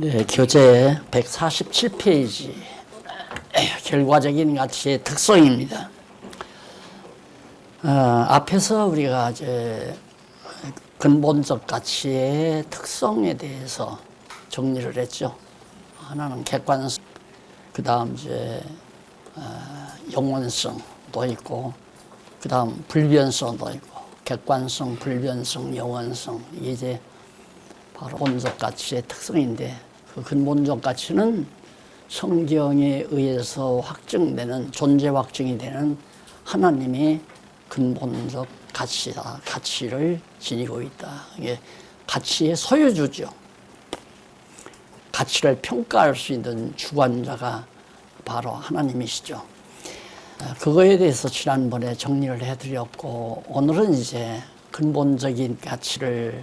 네, 교재 147페이지 결과적인 가치의 특성입니다. 앞에서 우리가 이제 근본적 가치의 특성에 대해서 정리를 했죠. 하나는 객관성, 그 다음 이제 영원성도 있고, 그 다음 불변성도 있고, 객관성, 불변성, 영원성, 이게 이제 바로 본적 가치의 특성인데, 그 근본적 가치는 성경에 의해서 확증되는, 존재 확증이 되는 하나님의 근본적 가치다, 가치를 지니고 있다. 이게 가치의 소유주죠. 가치를 평가할 수 있는 주관자가 바로 하나님이시죠. 그거에 대해서 지난번에 정리를 해드렸고, 오늘은 이제 근본적인 가치를,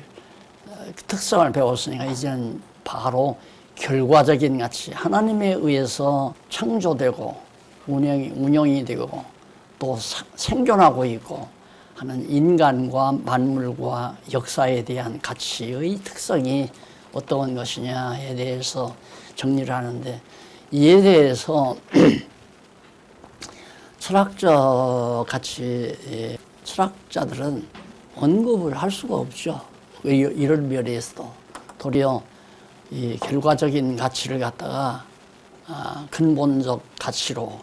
특성을 배웠으니까 이제는 바로 결과적인 가치, 하나님에 의해서 창조되고 운영이 되고 또 생존하고 있고 하는 인간과 만물과 역사에 대한 가치의 특성이 어떤 것이냐에 대해서 정리를 하는데, 이에 대해서 철학적 가치, 철학자들은 언급을 할 수가 없죠. 이런 면에서도 도리어 이 결과적인 가치를 갖다가 근본적 가치로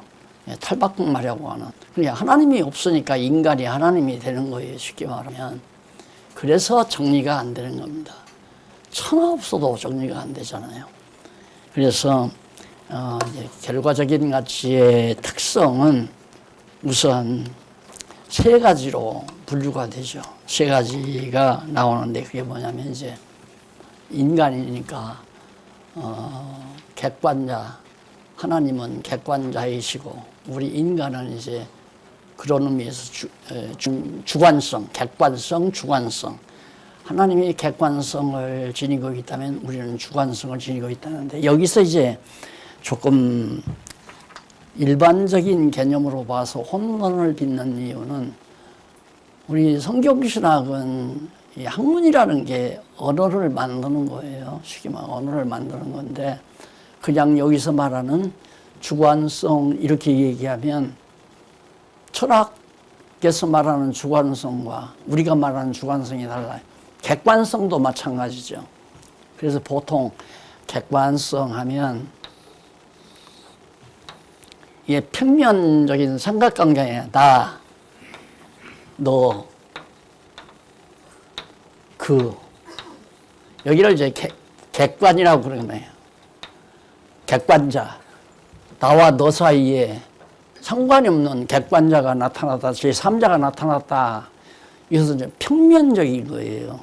탈바꿈하려고 하는, 그러니까 하나님이 없으니까 인간이 하나님이 되는 거예요, 쉽게 말하면. 그래서 정리가 안 되는 겁니다. 천하 없어도 정리가 안 되잖아요. 그래서 이제 결과적인 가치의 특성은 우선 세 가지로 분류가 되죠. 세 가지가 나오는데, 그게 뭐냐면 이제 인간이니까 객관자, 하나님은 객관자이시고 우리 인간은 이제 그런 의미에서 주관성, 객관성, 주관성. 하나님이 객관성을 지니고 있다면 우리는 주관성을 지니고 있다는데, 여기서 이제 조금 일반적인 개념으로 봐서 혼돈을 빚는 이유는, 우리 성경신학은 이 학문이라는 게 언어를 만드는 거예요. 쉽게 말하면 언어를 만드는 건데, 그냥 여기서 말하는 주관성 이렇게 얘기하면 철학에서 말하는 주관성과 우리가 말하는 주관성이 달라요. 객관성도 마찬가지죠. 그래서 보통 객관성 하면 이게 평면적인 삼각관계야. 나, 너, 그. 여기를 이제 객관이라고 그러는 거예요. 객관자. 나와 너 사이에 상관이 없는 객관자가 나타났다, 제3자가 나타났다. 이것은 이제 평면적인 거예요.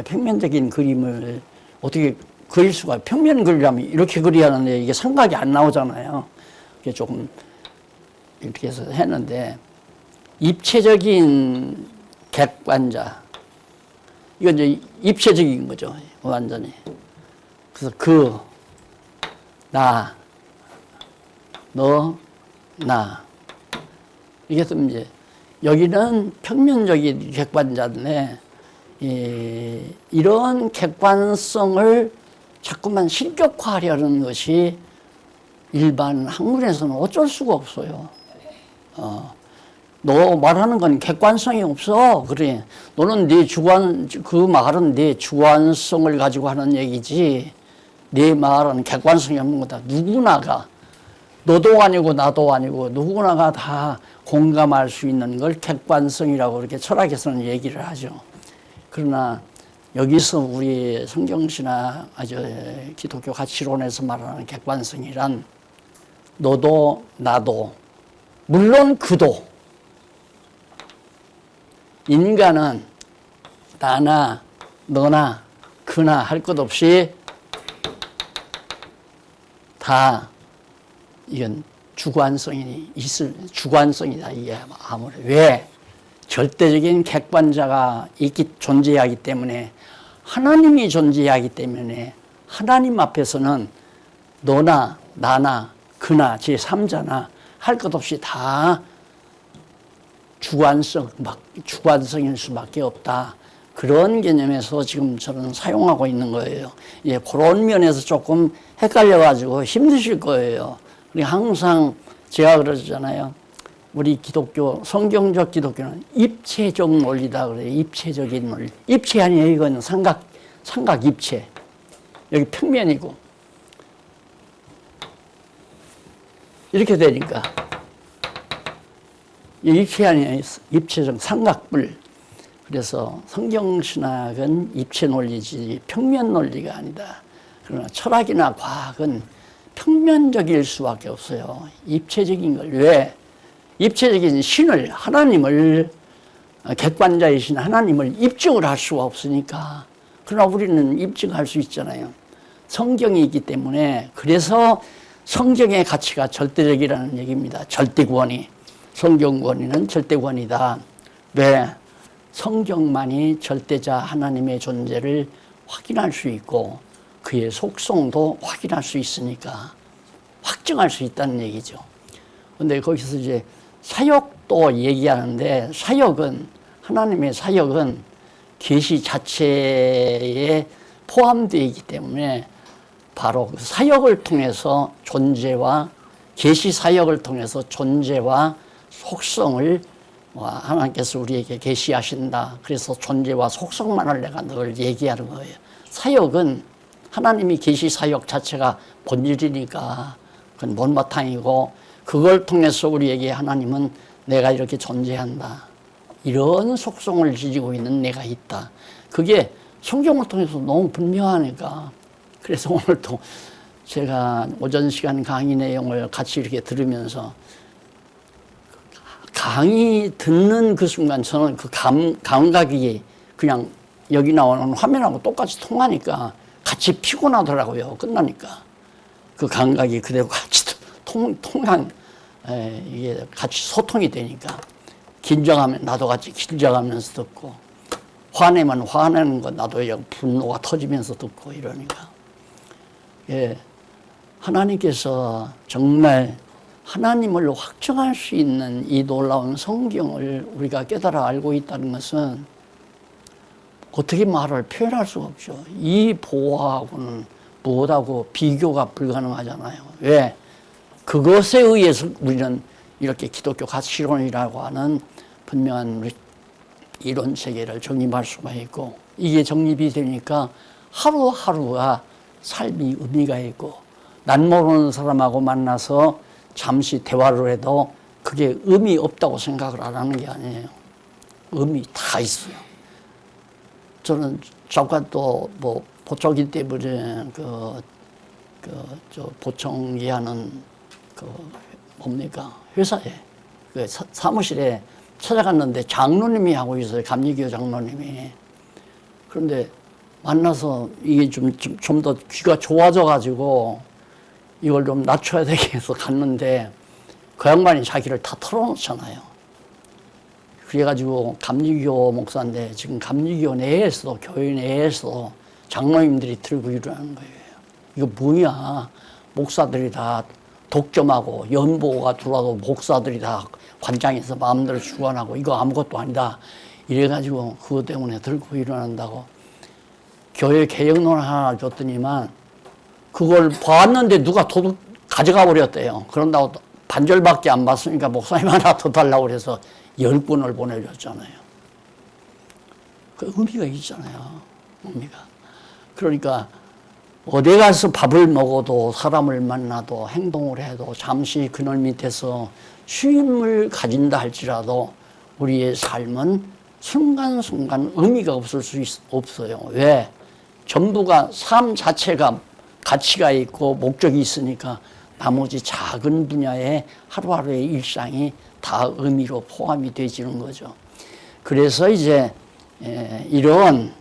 평면적인 그림을 어떻게 그릴 수가, 평면 그리려면 이렇게 그려야 하는데 이게 삼각이 안 나오잖아요. 이게 조금 이렇게 해서 했는데, 입체적인 객관자, 이건 이제 입체적인 거죠, 완전히. 그래서 그, 나, 너, 나. 이게 좀 이제 여기는 평면적인 객관자인데, 이런 객관성을 자꾸만 신격화하려는 것이 일반 학문에서는 어쩔 수가 없어요. 너 말하는 건 객관성이 없어. 그래. 너는 그 말은 네 주관성을 가지고 하는 얘기지. 네 말은 객관성이 없는 거다. 누구나가, 너도 아니고 나도 아니고 누구나가 다 공감할 수 있는 걸 객관성이라고 이렇게 철학에서는 얘기를 하죠. 그러나 여기서 우리 성경신학, 기독교 가치론에서 말하는 객관성이란, 너도 나도, 물론 그도, 인간은 나나 너나 그나 할 것 없이 다 이건 주관성이다. 이게 아무래도. 왜? 절대적인 객관자가 존재하기 때문에, 하나님이 존재하기 때문에, 하나님 앞에서는 너나 나나 그나 제3자나 할 것 없이 다 주관성일 수밖에 없다. 그런 개념에서 지금 저는 사용하고 있는 거예요. 예, 그런 면에서 조금 헷갈려가지고 힘드실 거예요. 우리 항상 제가 그러잖아요. 우리 기독교, 성경적 기독교는 입체적 논리다 그래요. 입체적인 논리. 입체 아니에요. 이건 삼각 입체. 여기 평면이고. 이렇게 되니까. 입체 아니에요. 입체적 삼각뿔. 그래서 성경신학은 입체 논리지 평면 논리가 아니다. 그러나 철학이나 과학은 평면적일 수밖에 없어요. 입체적인 걸. 왜? 입체적인 신을, 하나님을, 객관자이신 하나님을 입증을 할 수가 없으니까. 그러나 우리는 입증할 수 있잖아요. 성경이 있기 때문에. 그래서 성경의 가치가 절대적이라는 얘기입니다. 절대권위. 성경권위는 절대권위다. 왜? 성경만이 절대자 하나님의 존재를 확인할 수 있고 그의 속성도 확인할 수 있으니까 확증할 수 있다는 얘기죠. 근데 거기서 이제 사역도 얘기하는데 사역은 하나님의 사역은 계시 자체에 포함되어 있기 때문에 바로 그 사역을 통해서 존재와 계시 사역을 통해서 존재와 속성을 하나님께서 우리에게 계시하신다. 그래서 존재와 속성만을 내가 늘 얘기하는 거예요. 사역은 하나님이 계시 사역 자체가 본질이니까 그건 못마땅이고 그걸 통해서 우리에게 하나님은 내가 이렇게 존재한다. 이런 속성을 지니고 있는 내가 있다. 그게 성경을 통해서 너무 분명하니까. 그래서 오늘도 제가 오전 시간 강의 내용을 같이 이렇게 들으면서 강의 듣는 그 순간 저는 그 감각이 그냥 여기 나오는 화면하고 똑같이 통하니까 같이 피곤하더라고요. 끝나니까. 그 감각이 그대로 같이 이게 같이 소통이 되니까. 긴장하면 나도 같이 긴장하면서 듣고, 화내면 화내는 거 나도 분노가 터지면서 듣고 이러니까. 예. 하나님께서 정말 하나님을 확정할 수 있는 이 놀라운 성경을 우리가 깨달아 알고 있다는 것은 어떻게 말을 표현할 수가 없죠. 이 보화하고는 무엇하고 비교가 불가능하잖아요. 왜? 그것에 의해서 우리는 이렇게 기독교 가치론이라고 하는 분명한 이론 체계를 정립할 수가 있고 이게 정립이 되니까 하루하루가 삶이 의미가 있고 난 모르는 사람하고 만나서 잠시 대화를 해도 그게 의미 없다고 생각을 안 하는 게 아니에요. 의미 다 있어요. 저는 잠깐 또 뭐 보청기 때문에 저 보청기 하는 뭡니까 회사에 그 사무실에 찾아갔는데 장로님이 하고 있어요. 감리교 장로님이. 그런데 만나서 이게 좀 더 귀가 좋아져 가지고 이걸 좀 낮춰야 되겠어 갔는데 그 양반이 자기를 다 털어놓잖아요. 그래가지고 감리교 목사인데 지금 감리교 내에서도 교회 내에서 장로님들이 들고 일어나는 거예요. 이거 뭐야? 목사들이 다 독점하고 연보가 들어와도 목사들이 다 관장에서 마음대로 주관하고 이거 아무것도 아니다. 이래가지고 그것 때문에 들고 일어난다고 교회 개혁론 하나 줬더니만 그걸 봤는데 누가 도둑 가져가 버렸대요. 그런다고 반절밖에 안 봤으니까 목사님 하나 더 달라고 그래서 10분을 보내줬잖아요. 그 의미가 있잖아요. 의미가. 그러니까 어디 가서 밥을 먹어도 사람을 만나도 행동을 해도 잠시 그늘 밑에서 쉼을 가진다 할지라도 우리의 삶은 순간순간 의미가 없을 수 없어요. 왜? 전부가 삶 자체가 가치가 있고 목적이 있으니까 나머지 작은 분야의 하루하루의 일상이 다 의미로 포함이 되지는 거죠. 그래서 이제 이런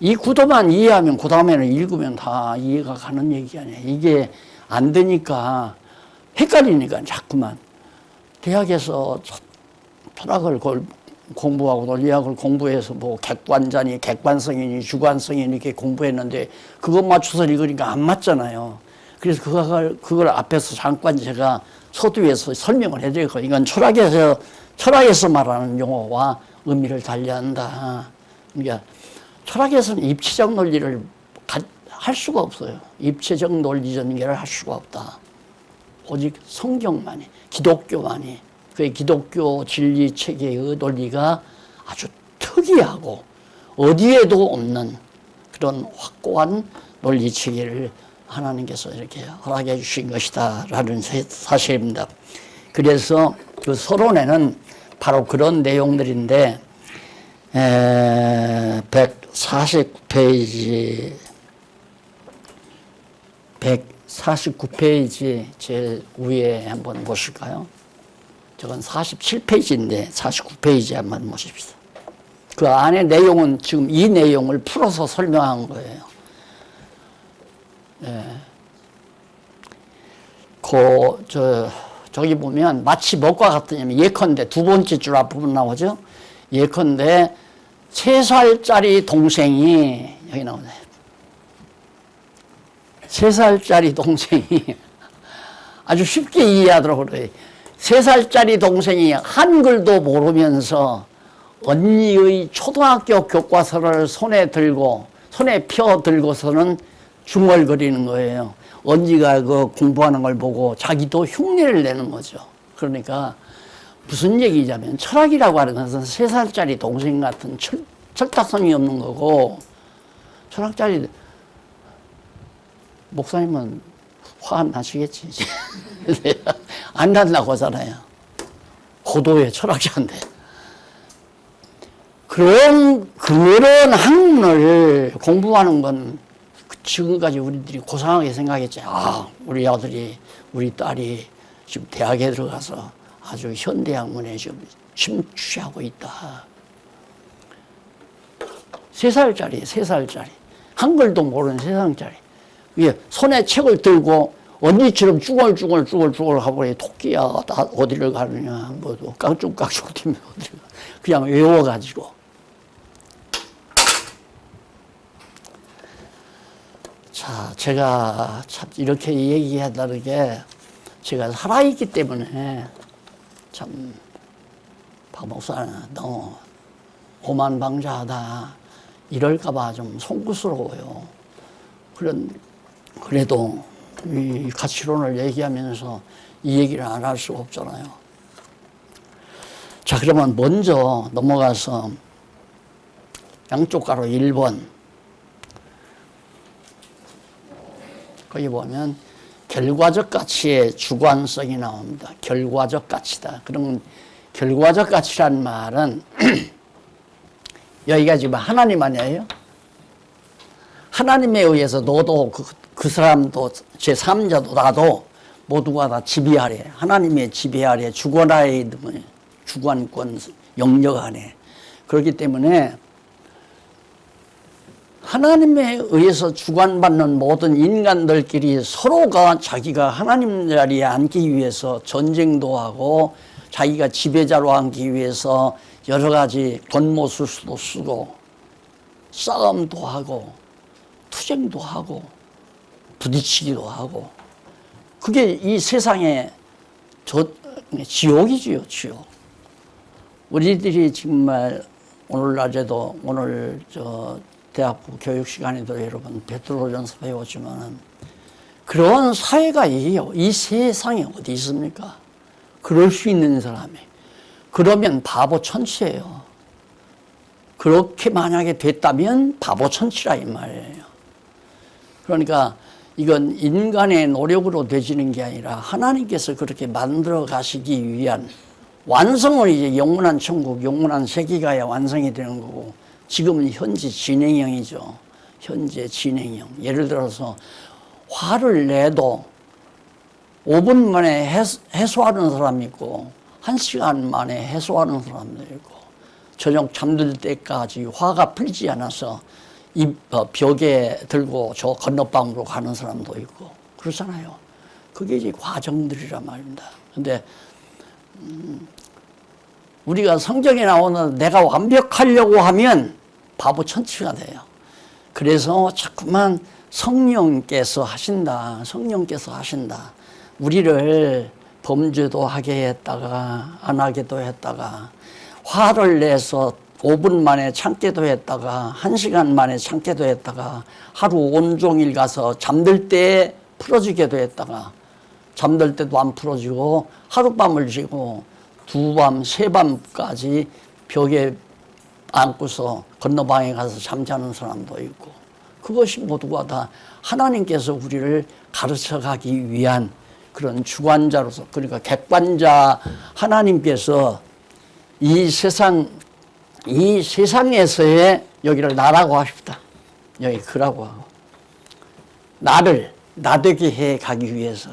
이 구도만 이해하면 그 다음에는 읽으면 다 이해가 가는 얘기 아니에요. 이게 안 되니까 헷갈리니까 자꾸만 대학에서 철학을 공부하고 논리학을 공부해서 뭐 객관자니 객관성이니 주관성이니 이렇게 공부했는데 그것 맞춰서 읽으니까 안 맞잖아요. 그래서 그걸 앞에서 잠깐 제가 서두에서 설명을 해드렸고 이건 철학에서 말하는 용어와 의미를 달리한다. 그러니까 철학에서는 입체적 논리를 할 수가 없어요. 입체적 논리 전개를 할 수가 없다. 오직 성경만이, 기독교만이, 그 기독교 진리 체계의 논리가 아주 특이하고 어디에도 없는 그런 확고한 논리 체계를 하나님께서 이렇게 허락해 주신 것이다라는 사실입니다. 그래서 그 서론에는 바로 그런 내용들인데 149페이지 제 위에 한번 보실까요? 저건 47페이지인데 49페이지 한번 보십시오. 그 안에 내용은 지금 이 내용을 풀어서 설명한 거예요. 저기 보면 마치 뭐과 같으냐면 예컨대 두 번째 줄 앞부분 나오죠? 예컨대 3살짜리 동생이 여기 나오네. 3살짜리 동생이 아주 쉽게 이해하도록 그래요. 3살짜리 동생이 한글도 모르면서 언니의 초등학교 교과서를 손에 펴 들고서는 중얼거리는 거예요. 언니가 그 공부하는 걸 보고 자기도 흉내를 내는 거죠. 그러니까 무슨 얘기냐면 철학이라고 하는 것은 3살짜리 동생 같은 철딱선이 없는 거고, 철학자리 목사님은 화 안 나시겠지. 안 난다고 하잖아요. 고도의 철학자인데. 그런 학문을 공부하는 건 지금까지 우리들이 고상하게 생각했지. 우리 아들이, 우리 딸이 지금 대학에 들어가서 아주 현대 학문에 지금 심취하고 있다. 3살짜리. 한글도 모르는 3살짜리. 위에 손에 책을 들고 언니처럼 쭈글쭈글 하고 토끼야, 나 어디를 가느냐, 뭐 깡충깡충 뛰면 어디를 가. 그냥 외워가지고. 자, 제가 참 이렇게 얘기한다는 게 제가 살아있기 때문에 참 박 목사는 너무 오만방자하다 이럴까봐 좀 송구스러워요. 그래도 이 가치론을 얘기하면서 이 얘기를 안 할 수가 없잖아요. 자, 그러면 먼저 넘어가서 양쪽 가로 1번. 거기 보면 결과적 가치의 주관성이 나옵니다. 결과적 가치다. 그럼 결과적 가치란 말은 여기가 지금 하나님 아니에요? 하나님에 의해서 너도 그 사람도 제3자도 나도 모두가 다 지배하래. 하나님의 지배 아래 주권하에 주관권 영역 안에. 그렇기 때문에 하나님에 의해서 주관받는 모든 인간들끼리 서로가 자기가 하나님 자리에 앉기 위해서 전쟁도 하고 자기가 지배자로 앉기 위해서 여러 가지 권모술수도 쓰고 싸움도 하고 투쟁도 하고 부딪히기도 하고, 그게 이 세상의 지옥이지요, 지옥. 우리들이 정말 오늘날에도 오늘 대학부 교육 시간에도 여러분 베드로전서 배웠지만은 그런 사회가 이 세상에 어디 있습니까? 그럴 수 있는 사람이. 그러면 바보 천치예요. 그렇게 만약에 됐다면 바보 천치라 이 말이에요. 그러니까 이건 인간의 노력으로 되지는 게 아니라 하나님께서 그렇게 만들어 가시기 위한 완성은 이제 영원한 천국, 영원한 세계가야 완성이 되는 거고, 지금은 현재 진행형이죠. 현재 진행형. 예를 들어서 화를 내도 5분 만에 해소하는 사람이 있고 1시간 만에 해소하는 사람도 있고, 저녁 잠들 때까지 화가 풀지 않아서 벽에 들고 저 건너방으로 가는 사람도 있고 그렇잖아요. 그게 이제 과정들이란 말입니다. 근데 우리가 성경에 나오는 내가 완벽하려고 하면 바보 천치가 돼요. 그래서 자꾸만 성령께서 하신다. 우리를 범죄도 하게 했다가 안 하게도 했다가 화를 내서 5분 만에 참기도 했다가 1시간 만에 참기도 했다가 하루 온종일 가서 잠들 때 풀어지기도 했다가 잠들 때도 안 풀어지고 하룻밤을 지고 2밤, 3밤까지 벽에 안고서 건너방에 가서 잠자는 사람도 있고, 그것이 모두가 다 하나님께서 우리를 가르쳐 가기 위한 그런 주관자로서, 그러니까 객관자 하나님께서 이 세상에서의 여기를 나라고 하십니다. 여기 그라고 하고, 나를 나되게 해 가기 위해서,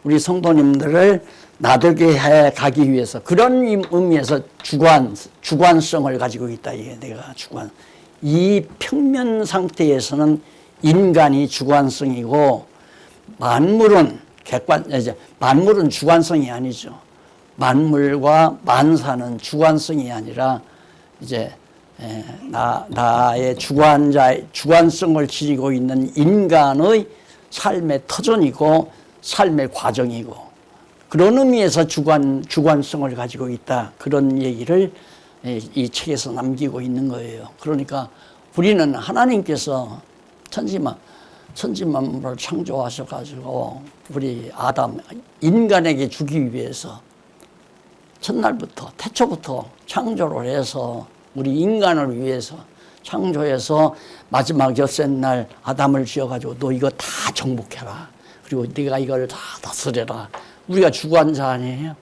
우리 성도님들을 나되게 해 가기 위해서, 그런 의미에서 주관성을 가지고 있다. 이게 내가 이 평면 상태에서는 인간이 주관성이고, 만물은 만물은 주관성이 아니죠. 만물과 만사는 주관성이 아니라 이제 나의 주관성을 지니고 있는 인간의 삶의 터전이고 삶의 과정이고, 그런 의미에서 주관성을 가지고 있다. 그런 얘기를 이 책에서 남기고 있는 거예요. 그러니까 우리는 하나님께서 천지만물을 창조하셔가지고 우리 아담 인간에게 주기 위해서 첫날부터 태초부터 창조를 해서 우리 인간을 위해서 창조해서 마지막 엿새 날 아담을 지어가지고 너 이거 다 정복해라. 그리고 네가 이걸 다 다스려라. 우리가 주관자 아니에요.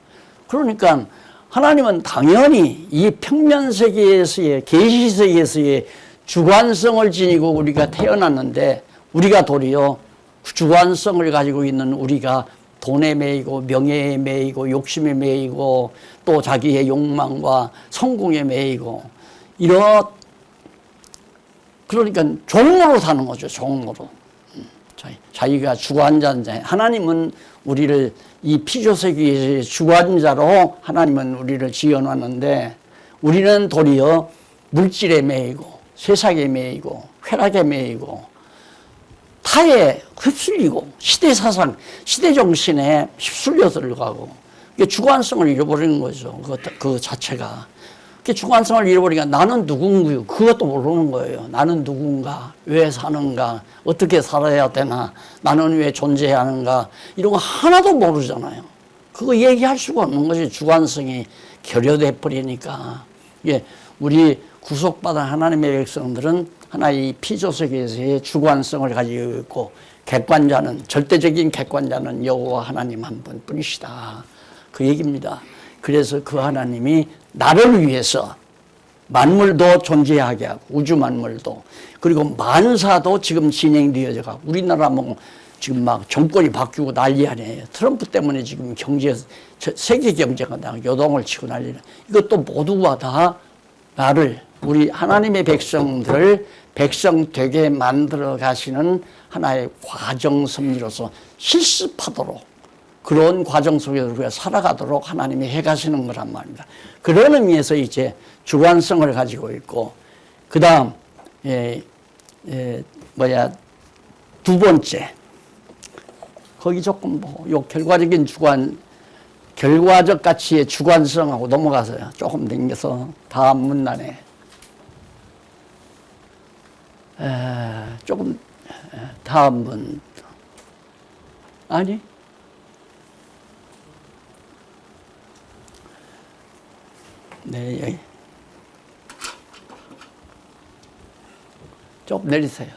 그러니까 하나님은 당연히 이 평면세계에서의 계시세계에서의 주관성을 지니고 우리가 태어났는데, 우리가 도리어 주관성을 가지고 있는 우리가 돈에 매이고 명예에 매이고 욕심에 매이고 또 자기의 욕망과 성공에 매이고 그러니까 종으로 사는 거죠. 종으로. 자기가 주관자인데, 하나님은 우리를 이 피조세계의 주관자로 하나님은 우리를 지어놨는데, 우리는 도리어 물질에 매이고 세상에 매이고 쾌락에 매이고 타에 휩쓸리고 시대사상, 시대정신에 휩쓸려 들어가고, 주관성을 잃어버리는 거죠. 그 자체가. 주관성을 잃어버리니까 나는 누군가요? 그것도 모르는 거예요. 나는 누군가, 왜 사는가, 어떻게 살아야 되나, 나는 왜 존재하는가, 이런 거 하나도 모르잖아요. 그거 얘기할 수가 없는 거지. 주관성이 결여돼 버리니까. 우리 구속받은 하나님의 백성들은 하나의 피조세계에서의 주관성을 가지고 있고, 절대적인 객관자는 여호와 하나님 한 분뿐이시다. 그 얘기입니다. 그래서 그 하나님이 나를 위해서 만물도 존재하게 하고, 우주 만물도, 그리고 만사도 지금 진행되어져 가고, 우리나라 지금 막 정권이 바뀌고 난리 아니에요. 트럼프 때문에 지금 세계 경제가 다 요동을 치고 난리는, 이것도 모두가 다 우리 하나님의 백성들을 백성 되게 만들어 가시는 하나의 과정 섭리로서 실습하도록, 그런 과정 속에서 우리가 살아가도록 하나님이 해가시는 거란 말입니다. 그런 의미에서 이제 주관성을 가지고 있고, 그 다음 두 번째, 거기 조금 요 결과적 가치의 주관성하고 넘어가서요. 조금 당겨서 다음 문단에 조금 다음 문 아니 네, 여기 좀 내리세요.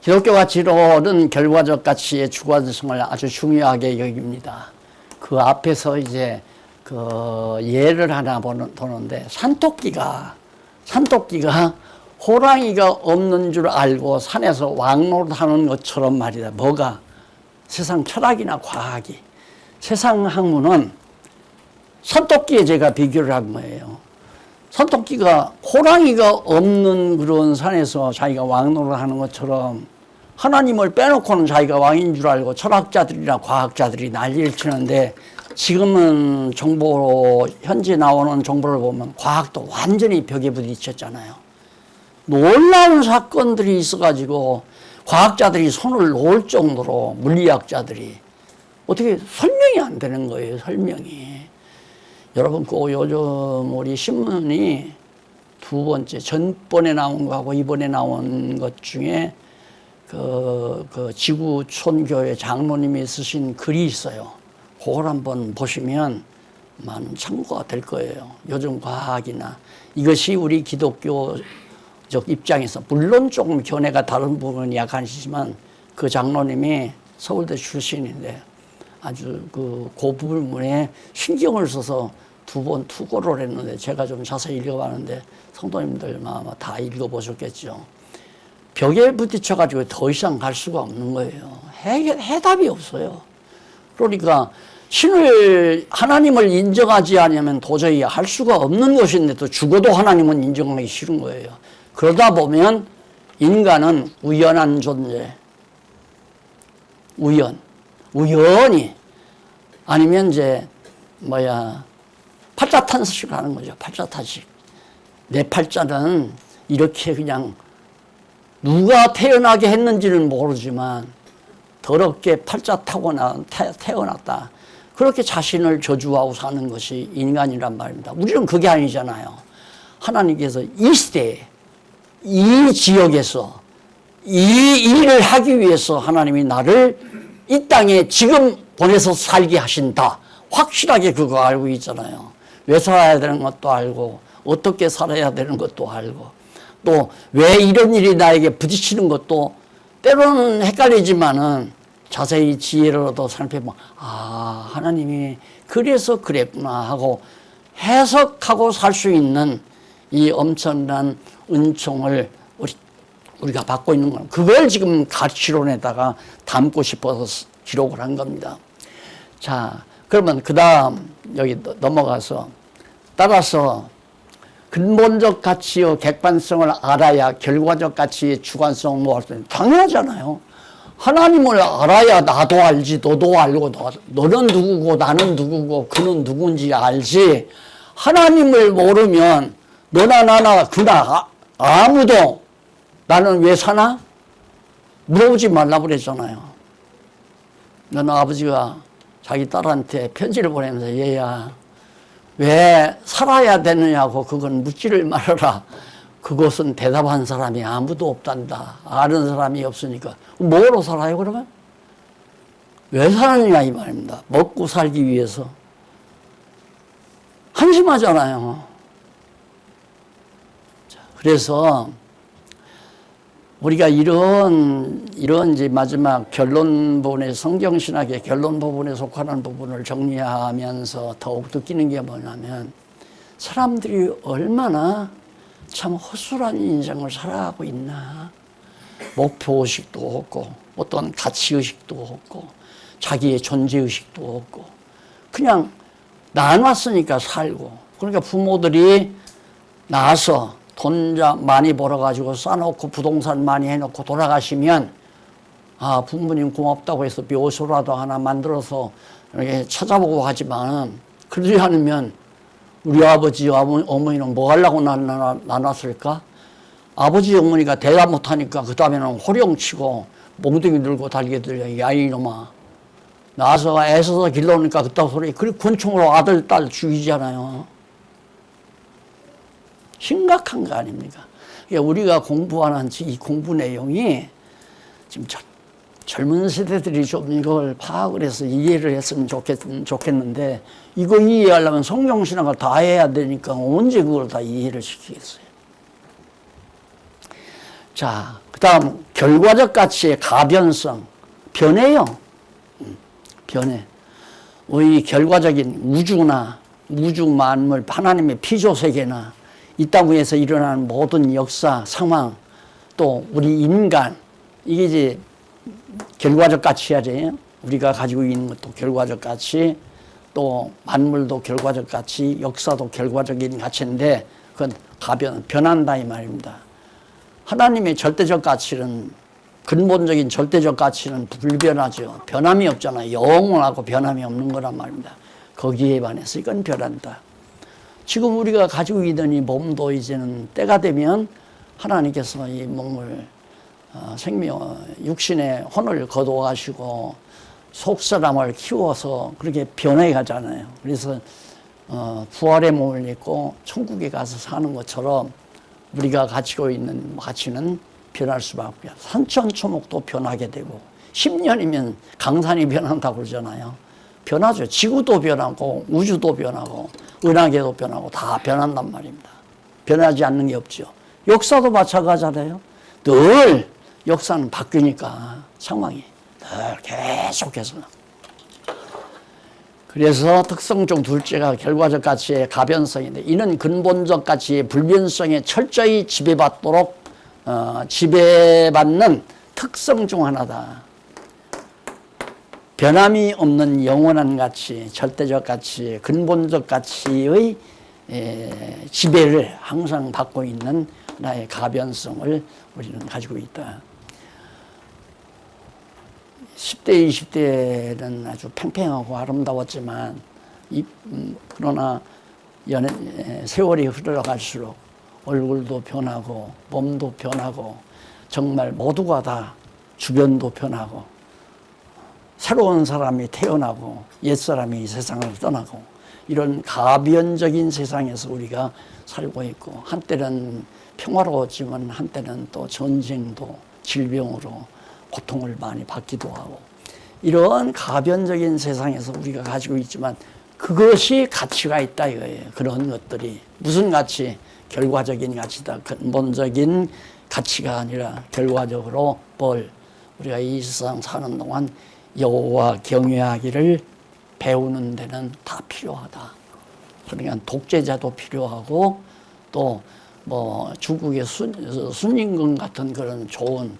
기독교 가치로는 결과적 가치의 주관성을 아주 중요하게 여깁니다. 그 앞에서 이제 그 예를 하나 보는데, 산토끼가 호랑이가 없는 줄 알고 산에서 왕노릇하는 것처럼 말이다. 뭐가? 세상 철학이나 과학이, 세상 학문은 산토끼에 제가 비교를 한 거예요. 산토끼가 호랑이가 없는 그런 산에서 자기가 왕노릇하는 것처럼 하나님을 빼놓고는 자기가 왕인 줄 알고 철학자들이나 과학자들이 난리를 치는데, 지금은 현재 나오는 정보를 보면 과학도 완전히 벽에 부딪혔잖아요. 놀라운 사건들이 있어가지고 과학자들이 손을 놓을 정도로, 물리학자들이 어떻게 설명이 안 되는 거예요. 설명이. 여러분, 그 요즘 우리 신문이 두 번째, 전번에 나온 거하고 이번에 나온 것 중에 그 지구촌교회 장로님이 쓰신 글이 있어요. 그걸 한번 보시면 많은 참고가 될 거예요. 요즘 과학이나 이것이 우리 기독교적 입장에서 물론 조금 견해가 다른 부분이 약하시지만 그 장로님이 서울대 출신인데 아주 그 부분에 신경을 써서 두 번 투고를 했는데 제가 좀 자세히 읽어봤는데 성도님들 아마 다 읽어보셨겠죠. 벽에 부딪혀가지고 더 이상 갈 수가 없는 거예요. 해답이 없어요. 그러니까 하나님을 인정하지 않으면 도저히 할 수가 없는 것인데 또 죽어도 하나님은 인정하기 싫은 거예요. 그러다 보면 인간은 우연한 존재, 우연히 아니면 이제 팔자탄식을 하는 거죠. 팔자탄식. 내 팔자는 이렇게 그냥 누가 태어나게 했는지는 모르지만 더럽게 팔자 타고 태어났다. 그렇게 자신을 저주하고 사는 것이 인간이란 말입니다. 우리는 그게 아니잖아요. 하나님께서 이 시대에, 이 지역에서 이 일을 하기 위해서 하나님이 나를 이 땅에 지금 보내서 살게 하신다. 확실하게 그거 알고 있잖아요. 왜 살아야 되는 것도 알고 어떻게 살아야 되는 것도 알고 또 왜 이런 일이 나에게 부딪히는 것도 때로는 헷갈리지만은 자세히 지혜를 얻어 살펴보면 하나님이 그래서 그랬구나 하고 해석하고 살 수 있는 이 엄청난 은총을 우리가 받고 있는 거예요. 그걸 지금 가치론에다가 담고 싶어서 기록을 한 겁니다. 자, 그러면 그 다음 여기 넘어가서 따라서 근본적 가치의 객관성을 알아야 결과적 가치의 주관성을 모을 수 있는 당연하잖아요. 하나님을 알아야 나도 알지 너도 알고 너는 누구고 나는 누구고 그는 누군지 알지. 하나님을 모르면 너나 나나 그나 아무도 나는 왜 사나? 물어보지 말라고 그랬잖아요. 너는 아버지가 자기 딸한테 편지를 보내면서 얘야 왜 살아야 되느냐고 그건 묻지를 말아라. 그것은 대답한 사람이 아무도 없단다. 아는 사람이 없으니까. 뭐로 살아요 그러면? 왜 사느냐 이 말입니다. 먹고 살기 위해서. 한심하잖아요. 자, 그래서 우리가 이런 이제 마지막 결론 부분에 성경신학의 결론 부분에 속하는 부분을 정리하면서 더욱 느끼는 게 뭐냐면 사람들이 얼마나 참 허술한 인생을 살아가고 있나. 목표의식도 없고 어떤 가치의식도 없고 자기의 존재의식도 없고 그냥 나눠왔으니까 살고. 그러니까 부모들이 낳아서 돈 많이 벌어가지고 싸놓고 부동산 많이 해놓고 돌아가시면 부모님 고맙다고 해서 묘소라도 하나 만들어서 이렇게 찾아보고 하지만 그러지 않으면 우리 아버지 어머니는 뭐 하려고 나눴을까? 아버지 어머니가 대답 못하니까 그 다음에는 호령치고 몽둥이 들고 달게 들려. 야 이놈아 나서 애써서 길러오니까 그따위 소리. 그리고 권총으로 아들 딸 죽이잖아요. 심각한 거 아닙니까? 그러니까 우리가 공부하는 이 공부 내용이 지금 젊은 세대들이 좀 이걸 파악을 해서 이해를 했으면 좋겠는데 이거 이해하려면 성경신학을 다 해야 되니까 언제 그걸 다 이해를 시키겠어요. 자, 그 다음 결과적 가치의 가변성. 변해요. 변해. 우리 결과적인 우주나 우주 만물 하나님의 피조세계나 이 땅 위에서 일어나는 모든 역사, 상황, 또 우리 인간, 이게 이제 결과적 가치야죠. 우리가 가지고 있는 것도 결과적 가치, 또 만물도 결과적 가치, 역사도 결과적인 가치인데 그건 변한다 이 말입니다. 하나님의 절대적 가치는 근본적인 절대적 가치는 불변하죠. 변함이 없잖아요. 영원하고 변함이 없는 거란 말입니다. 거기에 반해서 이건 변한다. 지금 우리가 가지고 있는 이 몸도 이제는 때가 되면 하나님께서 이 몸을 육신의 혼을 거두어가시고 속사람을 키워서 그렇게 변해 가잖아요. 그래서 부활의 몸을 입고 천국에 가서 사는 것처럼 우리가 가지고 있는 가치는 변할 수밖에 없어요. 산천초목도 변하게 되고 10년이면 강산이 변한다고 그러잖아요. 변하죠. 지구도 변하고 우주도 변하고 은하계도 변하고 다 변한단 말입니다. 변하지 않는 게 없죠. 역사도 마찬가지잖아요. 늘 역사는 바뀌니까 상황이 늘 계속해서. 그래서 특성중 둘째가 결과적 가치의 가변성인데 이는 근본적 가치의 불변성에 철저히 지배받는 특성 중 하나다. 변함이 없는 영원한 가치, 절대적 가치, 근본적 가치의 지배를 항상 받고 있는 나의 가변성을 우리는 가지고 있다. 10대, 20대는 아주 팽팽하고 아름다웠지만 그러나 세월이 흘러갈수록 얼굴도 변하고 몸도 변하고 정말 모두가 다 주변도 변하고 새로운 사람이 태어나고 옛사람이 이 세상을 떠나고 이런 가변적인 세상에서 우리가 살고 있고 한때는 평화로웠지만 한때는 또 전쟁도 질병으로 고통을 많이 받기도 하고 이런 가변적인 세상에서 우리가 가지고 있지만 그것이 가치가 있다 이거예요. 그런 것들이 무슨 가치? 결과적인 가치다. 근본적인 가치가 아니라 결과적으로 우리가 이 세상 사는 동안 여호와 경외하기를 배우는 데는 다 필요하다. 그러니까 독재자도 필요하고 또 뭐 중국의 순임금 같은 그런 좋은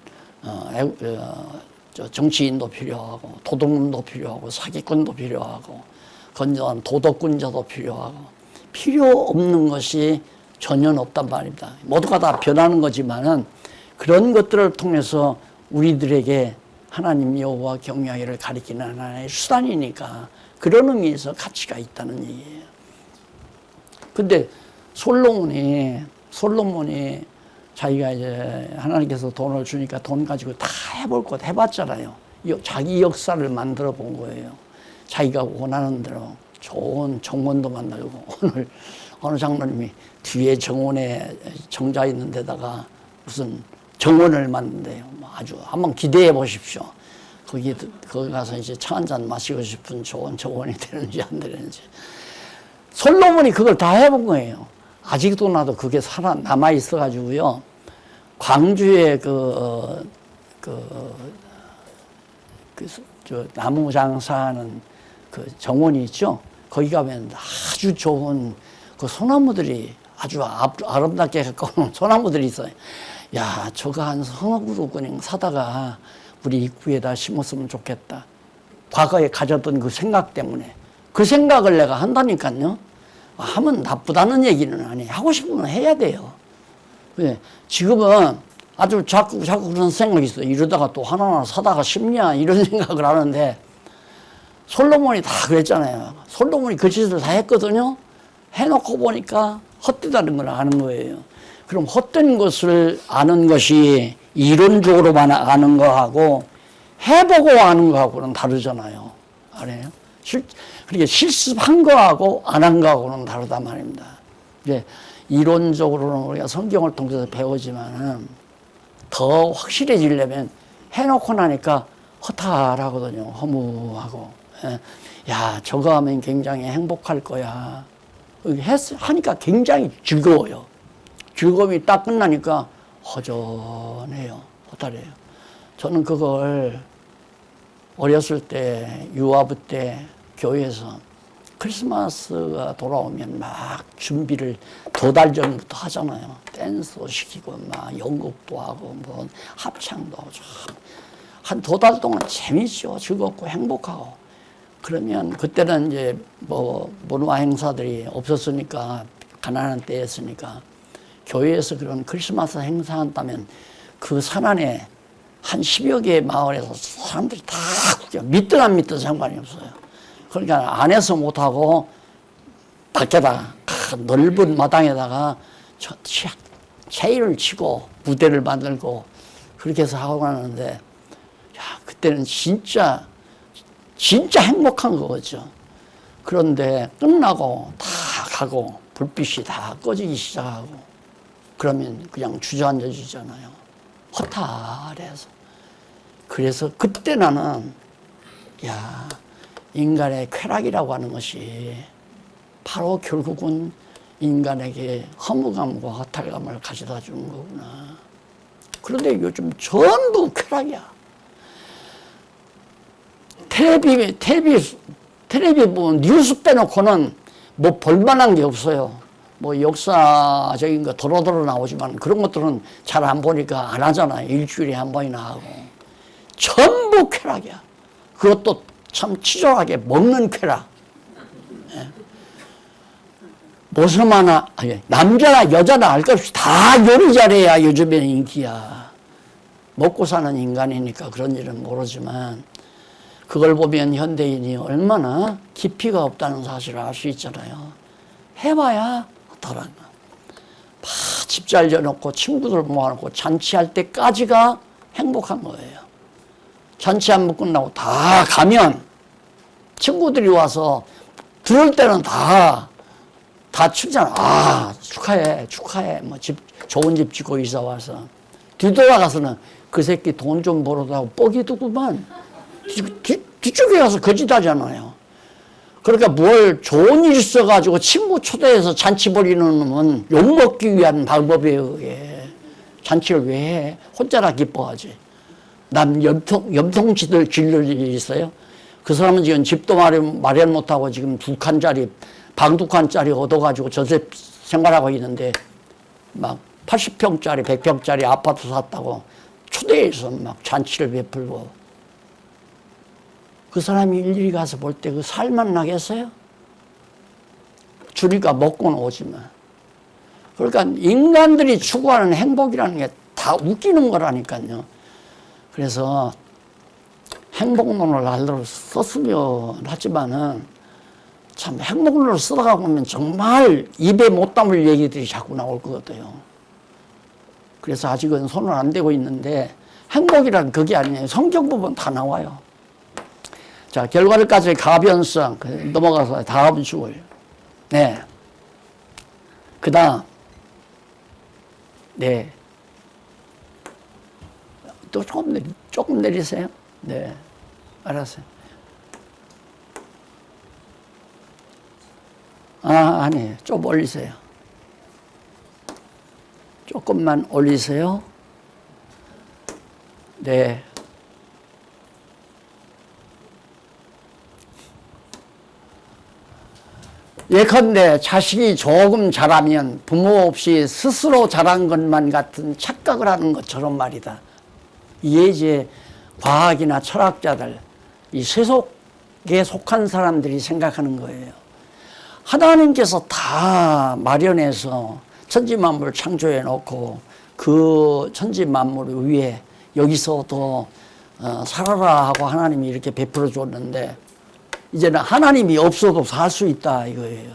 정치인도 필요하고 도둑놈도 필요하고 사기꾼도 필요하고 건전한 도덕군자도 필요하고 필요 없는 것이 전혀 없단 말입니다. 모두가 다 변하는 거지만은 그런 것들을 통해서 우리들에게 하나님 여호와 경외하기를 가리키는 하나의 수단이니까 그런 의미에서 가치가 있다는 얘기예요. 근데 솔로몬이 자기가 이제 하나님께서 돈을 주니까 돈 가지고 다 해볼 것 해봤잖아요. 자기 역사를 만들어 본 거예요. 자기가 원하는 대로 좋은 정원도 만들고 오늘 어느 장로님이 뒤에 정원에 정자 있는 데다가 무슨 정원을 만든대요. 아주 한번 기대해 보십시오. 거기 가서 이제 차 한잔 마시고 싶은 좋은 정원이 되는지 안 되는지. 솔로몬이 그걸 다 해본 거예요. 아직도 나도 그게 남아 있어가지고요. 광주에 저 나무 장사하는 그 정원이 있죠. 거기 가면 아주 좋은 그 소나무들이 아주 아름답게 가까운 소나무들이 있어요. 야, 저거 한 서너 그루 그냥 사다가 우리 입구에다 심었으면 좋겠다. 과거에 가졌던 그 생각 때문에 그 생각을 내가 한다니까요. 하면 나쁘다는 얘기는 아니에요. 하고 싶으면 해야 돼요. 지금은 아주 자꾸 그런 생각이 있어요. 이러다가 또 하나하나 사다가 심냐 이런 생각을 하는데 솔로몬이 다 그랬잖아요. 솔로몬이 그 짓을 다 했거든요. 해놓고 보니까 헛되다는 걸 아는 거예요. 그럼 헛된 것을 아는 것이 이론적으로만 아는 거하고 해보고 아는 거하고는 다르잖아요. 알아요? 그렇게 실습한 거하고 안 한 거하고는 다르단 말입니다. 이제 이론적으로는 우리가 성경을 통해서 배우지만은 더 확실해지려면 해놓고 나니까 허탈하거든요. 허무하고. 야, 저거 하면 굉장히 행복할 거야. 하니까 굉장히 즐거워요. 즐거움이 딱 끝나니까 허전해요. 허탈해요. 저는 그걸 어렸을 때, 유아부 때 교회에서 크리스마스가 돌아오면 막 준비를 2달 전부터 하잖아요. 댄스도 시키고 막 연극도 하고 뭐 합창도 하고 한 2달 동안 재밌죠. 즐겁고 행복하고. 그러면 그때는 이제 뭐 문화 행사들이 없었으니까 가난한 때였으니까 교회에서 그런 크리스마스 행사한다면 그 산안에 한 10여 개의 마을에서 사람들이 다 믿든 안 믿든 상관이 없어요. 그러니까 안에서 못하고 밖에다가 넓은 마당에다가 체인을 치고 무대를 만들고 그렇게 해서 하고 가는데 야, 그때는 진짜 행복한 거죠. 그런데 끝나고 다 가고 불빛이 다 꺼지기 시작하고 그러면 그냥 주저앉아지잖아요. 허탈해서. 그래서 그때 나는 야, 인간의 쾌락이라고 하는 것이 바로 결국은 인간에게 허무감과 허탈감을 가져다 주는 거구나. 그런데 요즘 전부 쾌락이야. 텔레비 보면 뉴스 빼놓고는 뭐 볼만한 게 없어요. 뭐 역사적인 거 도로도로 나오지만 그런 것들은 잘 안 보니까 안 하잖아요. 일주일에 한 번이나 하고. 전부 쾌락이야. 그것도 참 치졸하게 먹는 쾌락. 예. 무슨 하나, 남자나 여자나 알 것 없이 다 요리 잘해야 요즘에는 인기야. 먹고 사는 인간이니까 그런 일은 모르지만 그걸 보면 현대인이 얼마나 깊이가 없다는 사실을 알 수 있잖아요. 해봐야 덜한 거. 집 잘 지어놓고 친구들 모아놓고 잔치할 때까지가 행복한 거예요. 잔치 한번 끝나고 다 가면 친구들이 와서 들을 때는 다 칭찬. 아, 축하해. 뭐 좋은 집 짓고 이사 와서. 뒤돌아가서는 그 새끼 돈 좀 벌어다고 뻑이 두구만. 뒤쪽에 가서 거짓하잖아요. 그러니까 뭘 좋은 일 있어가지고 친구 초대해서 잔치 벌이는 놈은 욕먹기 위한 방법이에요, 그게. 잔치를 왜 해? 혼자라 기뻐하지. 남 염통치들 질릴 일이 있어요? 그 사람은 지금 집도 마련 못하고 지금 방 2칸짜리 얻어가지고 전세 생활하고 있는데 막 80평짜리, 100평짜리 아파트 샀다고 초대해서 막 잔치를 베풀고 그 사람이 일일이 가서 볼 때 그 살만 나겠어요? 주니까 먹고는 오지만. 그러니까 인간들이 추구하는 행복이라는 게 다 웃기는 거라니까요. 그래서 행복론을 날로 썼으면 하지만은 참 행복론을 쓰다가 보면 정말 입에 못 담을 얘기들이 자꾸 나올 것 같아요. 그래서 아직은 손을 안 대고 있는데 행복이란 그게 아니에요. 성경 부분 다 나와요. 자, 결과를까지 가변성 넘어가서 다음 주를. 네. 그 다음. 네. 또 조금 내리세요. 네. 알았어요. 아니, 좀 올리세요. 조금만 올리세요. 네. 예컨대 자식이 조금 자라면 부모 없이 스스로 자란 것만 같은 착각을 하는 것처럼 말이다. 이게 이제 과학이나 철학자들, 이 세속에 속한 사람들이 생각하는 거예요. 하나님께서 다 마련해서 천지만물을 창조해 놓고 그 천지만물 위에 여기서도 살아라 하고 하나님이 이렇게 베풀어 줬는데 이제는 하나님이 없어도 살 수 있다 이거예요.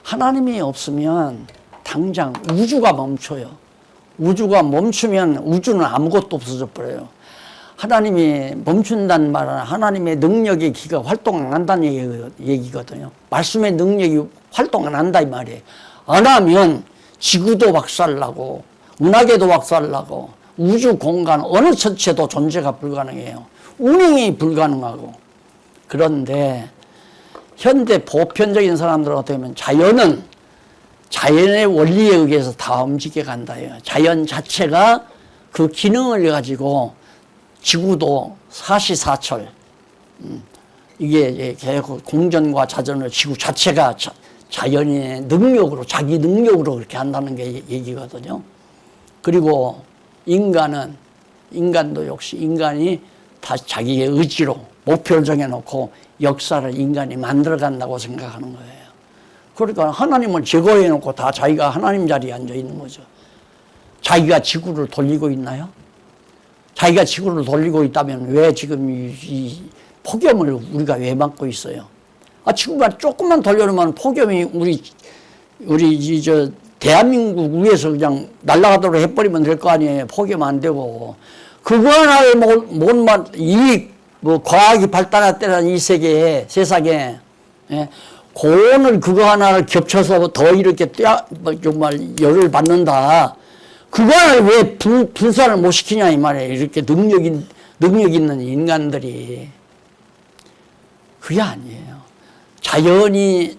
하나님이 없으면 당장 우주가 멈춰요. 우주가 멈추면 우주는 아무것도 없어져 버려요. 하나님이 멈춘다는 말은 하나님의 능력의 기가 활동 안 한다는 얘기거든요. 말씀의 능력이 활동 안 한다 이 말이에요. 안 하면 지구도 박살나고 은하계도 박살나고 우주 공간 어느 천체도 존재가 불가능해요. 운행이 불가능하고. 그런데 현대 보편적인 사람들은 어떻게 보면 자연은 자연의 원리에 의해서 다 움직여 간다예요. 자연 자체가 그 기능을 가지고 지구도 사시사철 이게 공전과 자전을 지구 자체가 자연의 능력으로 자기 능력으로 그렇게 한다는 게 얘기거든요. 그리고 인간도 역시 인간이 다 자기의 의지로 목표를 정해놓고 역사를 인간이 만들어간다고 생각하는 거예요. 그러니까 하나님을 제거해놓고 다 자기가 하나님 자리에 앉아있는 거죠. 자기가 지구를 돌리고 있나요? 자기가 지구를 돌리고 있다면 왜 지금 이 폭염을 우리가 왜 맞고 있어요? 지구가 조금만 돌려놓으면 폭염이 우리 대한민국 위에서 그냥 날아가도록 해버리면 될 거 아니에요. 폭염 안 되고. 그거 하나를 과학이 발달했다는 이 세상에, 고온을 그거 하나를 겹쳐서 더 이렇게 정말 열을 받는다. 그걸 왜 분산을 못 시키냐 이 말이에요. 이렇게 능력 있는 인간들이. 그게 아니에요. 자연이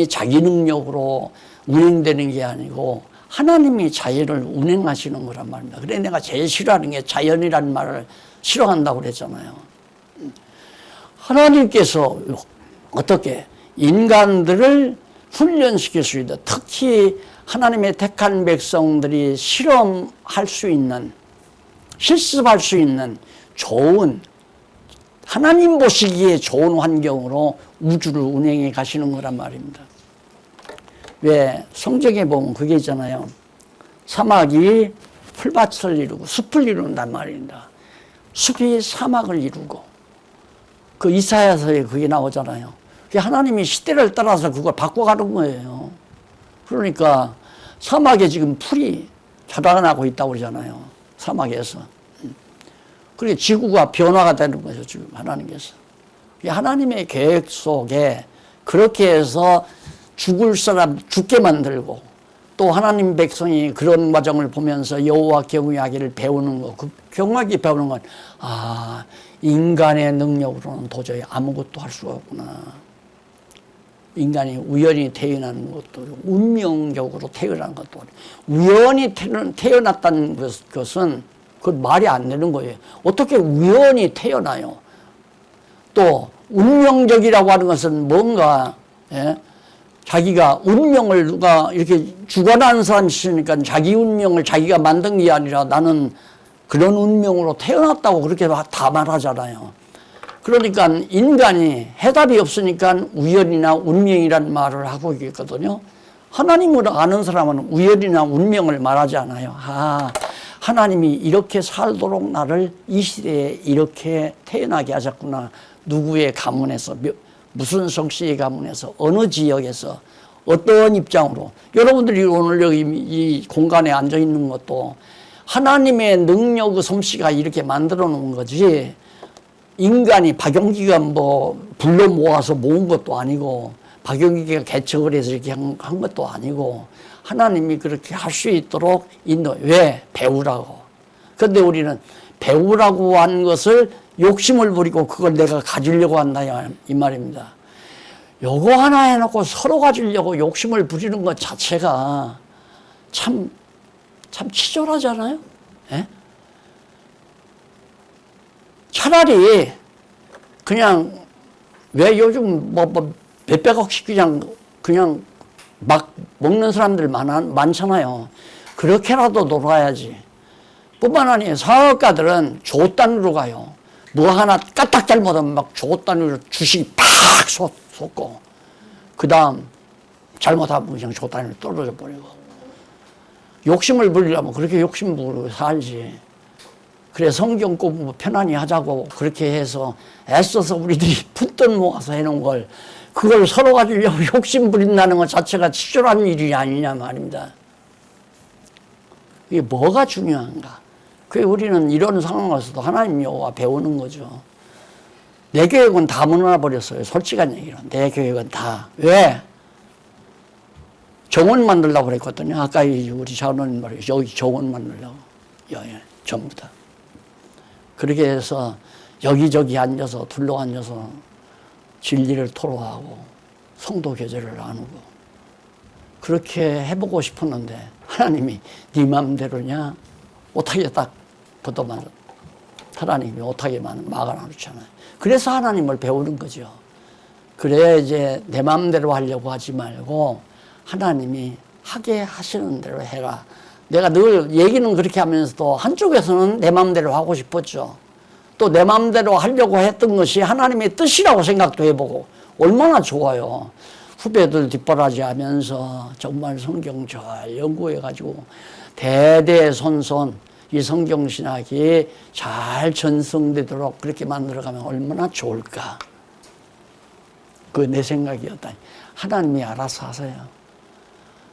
자기 능력으로 운행되는 게 아니고 하나님이 자연을 운행하시는 거란 말입니다. 그래 내가 제일 싫어하는 게 자연이라는 말을 싫어한다고 그랬잖아요. 하나님께서 어떻게 인간들을 훈련시킬 수 있다. 특히 하나님의 택한 백성들이 실험할 수 있는, 실습할 수 있는 좋은, 하나님 보시기에 좋은 환경으로 우주를 운행해 가시는 거란 말입니다. 왜 성경에 보면 그게 있잖아요. 사막이 풀밭을 이루고 숲을 이룬단 말입니다. 숲이 사막을 이루고 그 이사야서에 그게 나오잖아요. 그게 하나님이 시대를 따라서 그걸 바꿔가는 거예요. 그러니까 사막에 지금 풀이 자라나고 있다고 그러잖아요. 사막에서. 그게 지구가 변화가 되는 거죠. 지금 하나님께서. 하나님의 계획 속에 그렇게 해서 죽을 사람 죽게 만들고 또 하나님 백성이 그런 과정을 보면서 여호와 경외하기를 배우는 거. 그 경외하기 배우는 건 인간의 능력으로는 도저히 아무것도 할 수가 없구나. 인간이 우연히 태어난 것도 운명적으로 태어난 것도 우연히 태어났다는 것은 그 말이 안 되는 거예요. 어떻게 우연히 태어나요? 또 운명적이라고 하는 것은 뭔가 자기가 운명을 누가 이렇게 주관하는 사람이 있으니까 자기 운명을 자기가 만든 게 아니라 나는 그런 운명으로 태어났다고 그렇게 다 말하잖아요. 그러니까 인간이 해답이 없으니까 우연이나 운명이라는 말을 하고 있거든요. 하나님을 아는 사람은 우연이나 운명을 말하지 않아요. 하나님이 이렇게 살도록 나를 이 시대에 이렇게 태어나게 하셨구나. 누구의 가문에서, 무슨 성씨의 가문에서, 어느 지역에서, 어떤 입장으로. 여러분들이 오늘 여기 이 공간에 앉아 있는 것도 하나님의 능력의 솜씨가 이렇게 만들어 놓은 거지, 인간이 박용기가 불러 모아서 모은 것도 아니고, 박용기가 개척을 해서 이렇게 한 것도 아니고, 하나님이 그렇게 할 수 있도록 왜? 배우라고. 그런데 우리는 배우라고 한 것을 욕심을 부리고 그걸 내가 가지려고 한다 이 말입니다. 요거 하나 해놓고 서로 가지려고 욕심을 부리는 것 자체가 참 치졸하잖아요. 예? 차라리 그냥 왜 요즘 몇백억씩 그냥 막 먹는 사람들 많잖아요. 그렇게라도 놀아야지. 뿐만 아니라 사업가들은 조단으로 가요. 뭐 하나 까딱 잘못하면 막 조단으로 주식이 팍 솟고, 그 다음 잘못하면 그냥 조단으로 떨어져 버리고. 욕심을 부리려면 그렇게 욕심 부리고 살지. 그래 성경 공부 편안히 하자고 그렇게 해서 애써서 우리들이 푼돈 모아서 해놓은 걸 그걸 서로 가지려고 욕심 부린다는 것 자체가 치졸한 일이 아니냐 말입니다. 이게 뭐가 중요한가? 그게 우리는 이런 상황에서도 하나님 여호와 배우는 거죠. 내 계획은 다 무너버렸어요. 솔직한 얘기로. 내 계획은 다. 왜? 정원 만들려고 그랬거든요. 아까 우리 장로님 말이에요. 여기 정원 만들려고. 전부 다. 그렇게 해서 여기저기 앉아서 둘러앉아서 진리를 토로하고 성도 교제를 나누고 그렇게 해보고 싶었는데 하나님이 네 맘대로냐? 못하게 딱 걷어만 하나님이 못하게 막아놓잖아요. 그래서 하나님을 배우는 거죠. 그래야 이제 내 맘대로 하려고 하지 말고 하나님이 하게 하시는 대로 해라. 내가 늘 얘기는 그렇게 하면서도 한쪽에서는 내 맘대로 하고 싶었죠. 또 내 맘대로 하려고 했던 것이 하나님의 뜻이라고 생각도 해보고 얼마나 좋아요. 후배들 뒷바라지 하면서 정말 성경 잘 연구해가지고 대대손손 이 성경신학이 잘 전승되도록 그렇게 만들어가면 얼마나 좋을까. 그 내 생각이었다. 하나님이 알아서 하세요.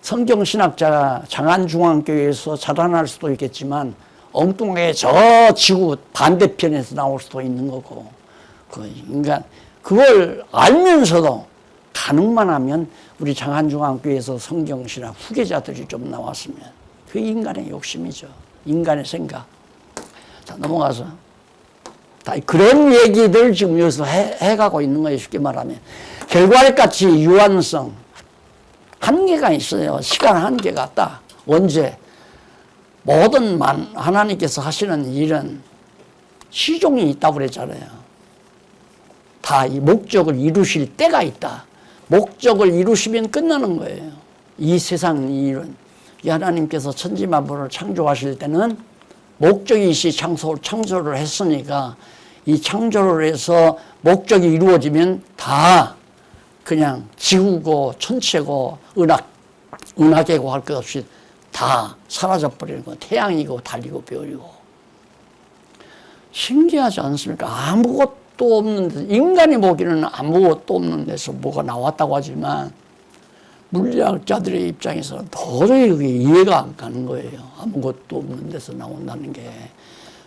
성경신학자가 장안중앙교회에서 자라날 수도 있겠지만 엉뚱하게 저 지구 반대편에서 나올 수도 있는 거고, 그 인간 그걸 알면서도 가능만 하면 우리 장안중앙교회에서 성경신학 후계자들이 좀 나왔으면. 그 인간의 욕심이죠. 인간의 생각. 자, 넘어가서. 다 그런 얘기들 지금 여기서 해가고 있는 거예요. 쉽게 말하면. 결과력같이 유한성. 한계가 있어요. 시간 한계가 딱. 언제? 모든 하나님께서 하시는 일은 시종이 있다고 그랬잖아요. 다 이 목적을 이루실 때가 있다. 목적을 이루시면 끝나는 거예요. 이 세상 일은. 이 하나님께서 천지만물을 창조하실 때는 목적이시 창조를 했으니까 이 창조를 해서 목적이 이루어지면 다 그냥 지구고 천체고 은하계고 할 것 없이 다 사라져버리는 거. 태양이고 달이고 별이고. 신기하지 않습니까? 아무것도 없는 데, 인간이 보기에는 아무것도 없는 데서 뭐가 나왔다고 하지만 물리학자들의 입장에서는 도저히 그게 이해가 안 가는 거예요. 아무것도 없는 데서 나온다는 게.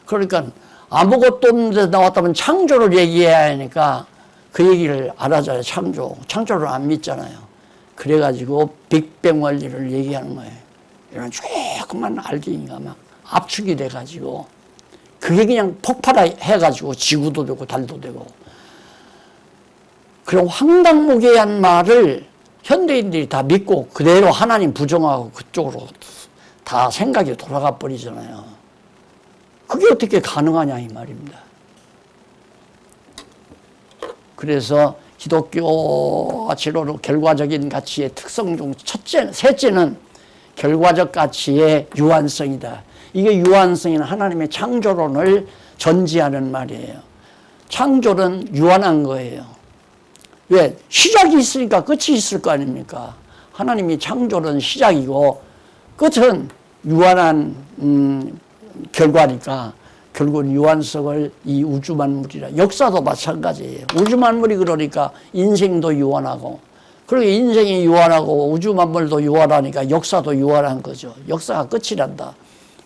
그러니까 아무것도 없는 데서 나왔다면 창조를 얘기해야 하니까 그 얘기를 안 하잖아요. 창조를 안 믿잖아요. 그래가지고 빅뱅 원리를 얘기하는 거예요. 이런 조그만 알갱이가 막 압축이 돼가지고 그게 그냥 폭발해가지고 지구도 되고 달도 되고. 그런 황당무계한 말을 현대인들이 다 믿고 그대로 하나님 부정하고 그쪽으로 다 생각이 돌아가 버리잖아요. 그게 어떻게 가능하냐 이 말입니다. 그래서 기독교가 지로로 결과적인 가치의 특성 중 셋째는 결과적 가치의 유한성이다. 이게 유한성인 하나님의 창조론을 전지하는 말이에요. 창조는 유한한 거예요. 왜? 시작이 있으니까 끝이 있을 거 아닙니까? 하나님이 창조는 시작이고 끝은 유한한 결과니까 결국은 유한성을 이 우주만물이라. 역사도 마찬가지예요. 우주만물이 그러니까 인생도 유한하고, 그러게 인생이 유한하고 우주만물도 유한하니까 역사도 유한한 거죠. 역사가 끝이란다.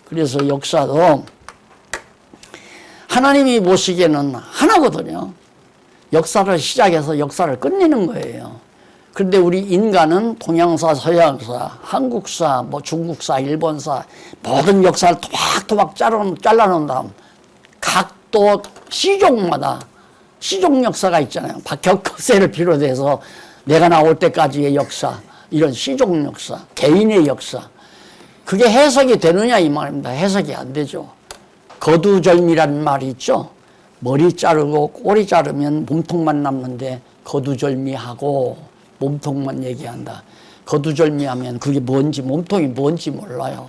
그래서 역사도 하나님이 보시기에는 하나거든요. 역사를 시작해서 역사를 끝내는 거예요. 그런데 우리 인간은 동양사, 서양사, 한국사, 뭐 중국사, 일본사 모든 역사를 토박토박 잘라놓은 다음 각도 시종마다 시종 역사가 있잖아요. 박혁세를 비롯해서 내가 나올 때까지의 역사, 이런 시종 역사, 개인의 역사. 그게 해석이 되느냐 이 말입니다. 해석이 안 되죠. 거두절미라는 말이 있죠. 머리 자르고 꼬리 자르면 몸통만 남는데 거두절미하고 몸통만 얘기한다. 거두절미하면 그게 뭔지, 몸통이 뭔지 몰라요.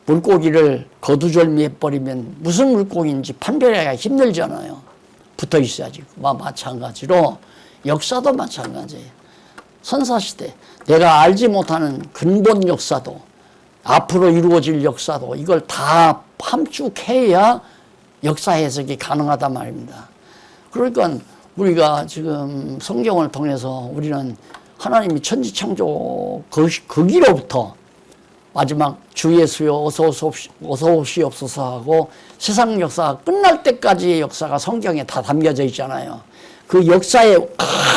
물고기를 거두절미해버리면 무슨 물고기인지 판별하기가 힘들잖아요. 붙어 있어야지. 마찬가지로 역사도 마찬가지예요. 선사시대 내가 알지 못하는 근본 역사도 앞으로 이루어질 역사도 이걸 다 함축해야 역사 해석이 가능하단 말입니다. 그러니까 우리가 지금 성경을 통해서 우리는 하나님이 천지창조 거기로부터 마지막 주 예수여 어서 오시옵소서 하고 세상 역사가 끝날 때까지의 역사가 성경에 다 담겨져 있잖아요. 그 역사의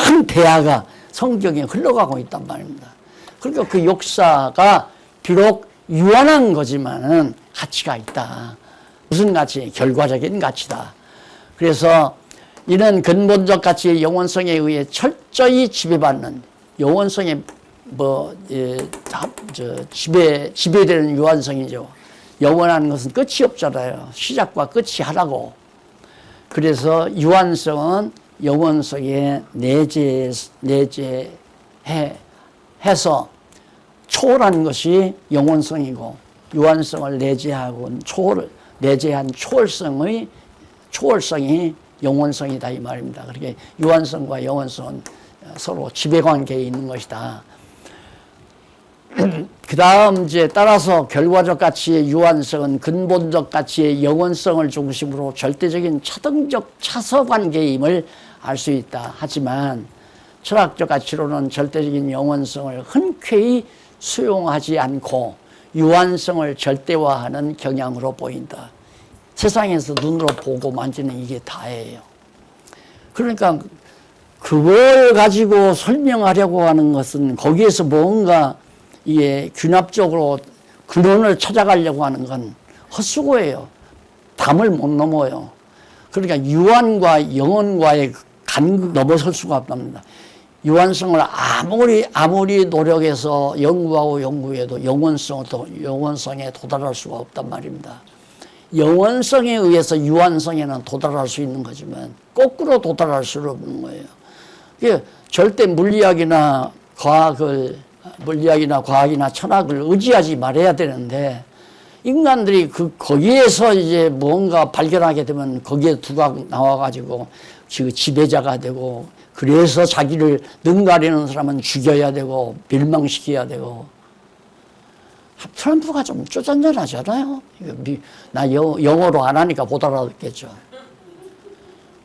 큰 대화가 성경에 흘러가고 있단 말입니다. 그러니까 그 역사가 비록 유한한 거지만은 가치가 있다. 무슨 가치? 결과적인 가치다. 그래서 이는 근본적 가치의 영원성에 의해 철저히 지배받는 영원성에 지배되는 유한성이죠. 영원한 것은 끝이 없잖아요. 시작과 끝이 하나고. 그래서 유한성은 영원성에 내재해서 초월한 것이 영원성이고, 유한성을 내재한 초월성이 영원성이다 이 말입니다. 그렇게 유한성과 영원성은 서로 지배관계에 있는 것이다. 그 다음 이제 따라서 결과적 가치의 유한성은 근본적 가치의 영원성을 중심으로 절대적인 차등적 차서관계임을 알 수 있다. 하지만 철학적 가치로는 절대적인 영원성을 흔쾌히 수용하지 않고 유한성을 절대화하는 경향으로 보인다. 세상에서 눈으로 보고 만지는 이게 다예요. 그러니까 그걸 가지고 설명하려고 하는 것은 거기에서 뭔가 이게 균합적으로 근원을 찾아가려고 하는 건 헛수고예요. 담을 못 넘어요. 그러니까 유한과 영혼과의 간극 넘어설 수가 없답니다. 유한성을 아무리 노력해서 연구하고 연구해도 영원성에 도달할 수가 없단 말입니다. 영원성에 의해서 유한성에는 도달할 수 있는 거지만 거꾸로 도달할 수는 없는 거예요. 이게 절대 물리학이나 과학이나 철학을 의지하지 말아야 되는데 인간들이 거기에서 이제 뭔가 발견하게 되면 거기에 두각 나와가지고 지배자가 되고 그래서 자기를 능가하려는 사람은 죽여야 되고 멸망시켜야 되고 트럼프가 좀 쪼잔잔하잖아요. 나 영어로 안 하니까 못 알아듣겠죠.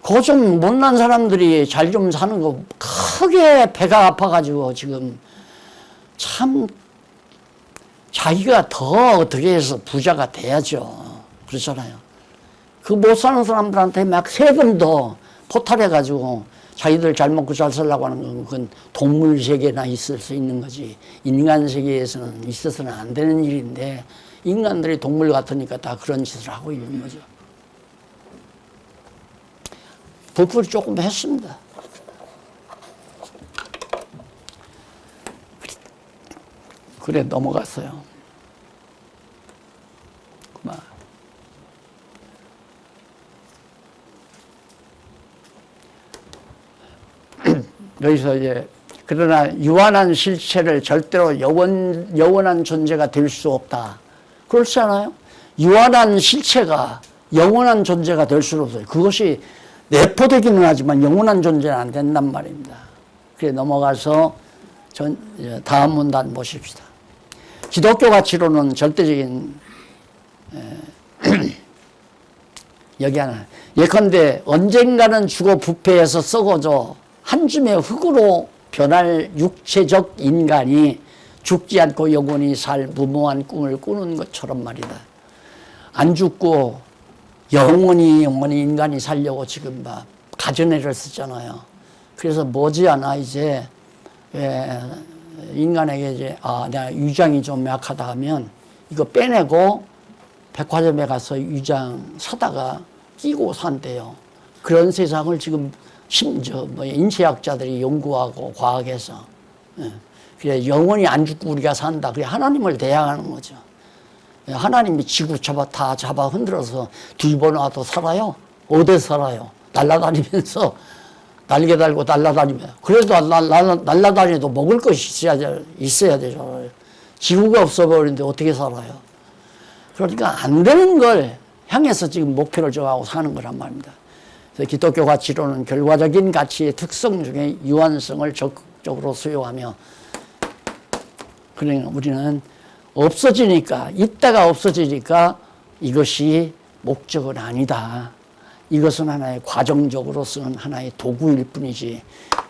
그 좀 못난 사람들이 잘 좀 사는 거 크게 배가 아파가지고 지금 참 자기가 더 어떻게 해서 부자가 돼야죠. 그렇잖아요. 그 못 사는 사람들한테 막 세금도 포탈해가지고 자기들 잘 먹고 잘 살려고 하는 건 그건 동물 세계나 있을 수 있는 거지 인간 세계에서는 있어서는 안 되는 일인데 인간들이 동물 같으니까 다 그런 짓을 하고 있는 거죠. 부풀이 조금 했습니다. 그래 넘어갔어요. 그만. 여기서 이제 그러나 유한한 실체를 절대로 영원한 존재가 될 수 없다. 그렇지 않아요? 유한한 실체가 영원한 존재가 될 수는 없어요. 그것이 내포되기는 하지만 영원한 존재는 안 된단 말입니다. 그래 넘어가서 다음 문단 보십시다. 기독교 가치로는 절대적인 여기 하나 예컨대 언젠가는 죽어 부패해서 썩어져 한 줌의 흙으로 변할 육체적 인간이 죽지 않고 영원히 살 무모한 꿈을 꾸는 것처럼 말이다. 안 죽고 영원히 인간이 살려고 지금 막 가전애를 쓰잖아요. 그래서 머지않아 이제 인간에게 이제 내가 위장이 좀 약하다 하면 이거 빼내고 백화점에 가서 위장 사다가 끼고 산대요. 그런 세상을 지금 인체학자들이 연구하고 과학에서 그래 영원히 안 죽고 우리가 산다. 그래 하나님을 대항하는 거죠. 하나님이 지구 다 잡아 흔들어서 뒤집어놔도 살아요? 어디서 살아요? 날아다니면서 날개 달고 날아다니면 그래도 날아다니도 먹을 것이 있어야 되잖아요. 지구가 없어버리는데 어떻게 살아요? 그러니까 안 되는 걸 향해서 지금 목표를 정하고 사는 거란 말입니다. 그래서 기독교 가치로는 결과적인 가치의 특성 중에 유한성을 적극적으로 수용하며 그러니까 우리는 없어지니까 있다가 없어지니까 이것이 목적은 아니다. 이것은 하나의 과정적으로 쓰는 하나의 도구일 뿐이지.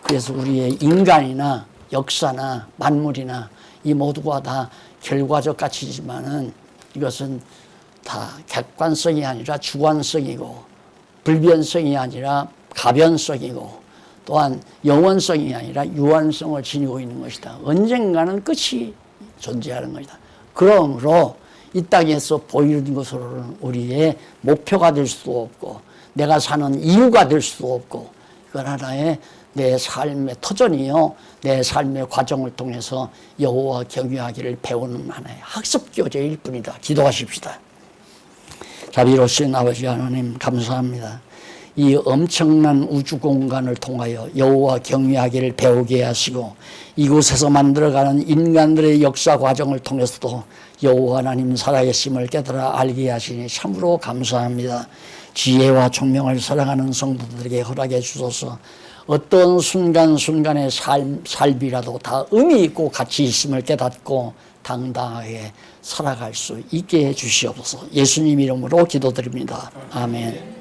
그래서 우리의 인간이나 역사나 만물이나 이 모두가 다 결과적 가치지만은 이것은 다 객관성이 아니라 주관성이고 불변성이 아니라 가변성이고 또한 영원성이 아니라 유한성을 지니고 있는 것이다. 언젠가는 끝이 존재하는 것이다. 그러므로 이 땅에서 보이는 것으로는 우리의 목표가 될 수도 없고 내가 사는 이유가 될 수도 없고 이건 하나의 내 삶의 터전이요 내 삶의 과정을 통해서 여호와 경외하기를 배우는 하나의 학습 교재일 뿐이다. 기도하십시다. 자비로우신 아버지 하나님 감사합니다. 이 엄청난 우주 공간을 통하여 여호와 경외하기를 배우게 하시고 이곳에서 만들어가는 인간들의 역사 과정을 통해서도 여호와 하나님 살아계심을 깨달아 알게 하시니 참으로 감사합니다. 지혜와 총명을 사랑하는 성도들에게 허락해 주소서. 어떤 순간순간의 삶이라도 다 의미 있고 가치 있음을 깨닫고 당당하게 살아갈 수 있게 해 주시옵소서. 예수님 이름으로 기도드립니다. 아멘.